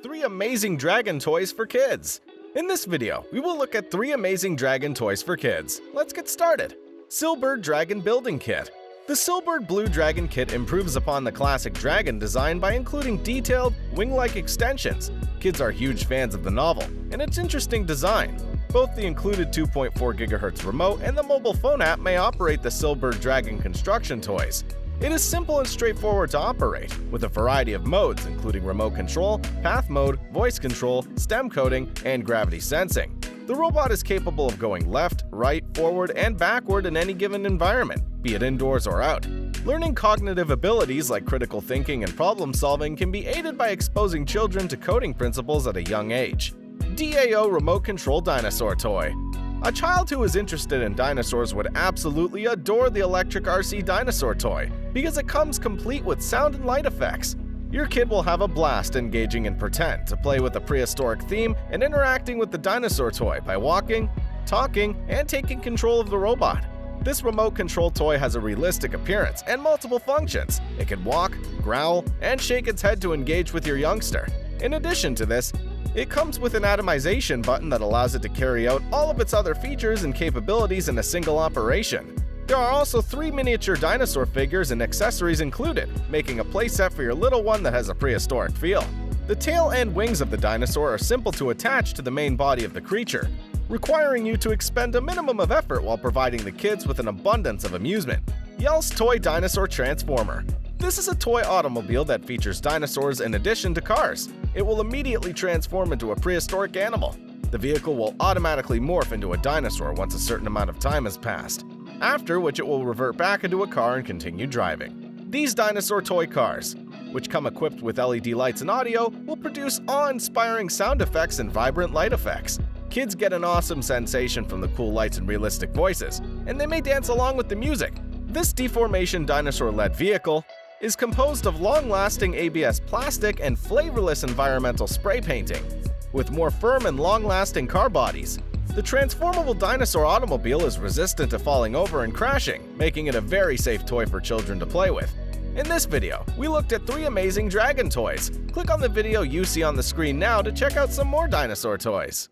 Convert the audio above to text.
3 amazing dragon toys for kids. In this video, we will look at 3 amazing dragon toys for kids. Let's get started. Sillbird Dragon Building Kit. The Sillbird Blue Dragon Kit improves upon the classic dragon design by including detailed, wing-like extensions. Kids are huge fans of the novel, and its interesting design. Both the included 2.4 GHz remote and the mobile phone app may operate the Sillbird Dragon construction toys. It is simple and straightforward to operate, with a variety of modes including remote control, path mode, voice control, stem coding, and gravity sensing. The robot is capable of going left, right, forward, and backward in any given environment, be it indoors or out. Learning cognitive abilities like critical thinking and problem solving can be aided by exposing children to coding principles at a young age. deAO Remote Control Dinosaur Toy. A child who is interested in dinosaurs would absolutely adore the electric RC dinosaur toy because it comes complete with sound and light effects. Your kid will have a blast engaging in pretend to play with a prehistoric theme and interacting with the dinosaur toy by walking, talking, and taking control of the robot. This remote control toy has a realistic appearance and multiple functions. It can walk, growl, and shake its head to engage with your youngster. In addition to this, it comes with an atomization button that allows it to carry out all of its other features and capabilities in a single operation. There are also 3 miniature dinosaur figures and accessories included, making a playset for your little one that has a prehistoric feel. The tail and wings of the dinosaur are simple to attach to the main body of the creature, requiring you to expend a minimum of effort while providing the kids with an abundance of amusement. Yellcetoy Dinosaur Transformer. This is a toy automobile that features dinosaurs in addition to cars. It will immediately transform into a prehistoric animal. The vehicle will automatically morph into a dinosaur once a certain amount of time has passed, after which it will revert back into a car and continue driving. These dinosaur toy cars, which come equipped with LED lights and audio, will produce awe-inspiring sound effects and vibrant light effects. Kids get an awesome sensation from the cool lights and realistic voices, and they may dance along with the music. This deformation dinosaur-led vehicle is composed of long-lasting ABS plastic and flavorless environmental spray painting, with more firm and long-lasting car bodies. The transformable dinosaur automobile is resistant to falling over and crashing, making it a very safe toy for children to play with. In this video, we looked at 3 amazing dragon toys. Click on the video you see on the screen now to check out some more dinosaur toys.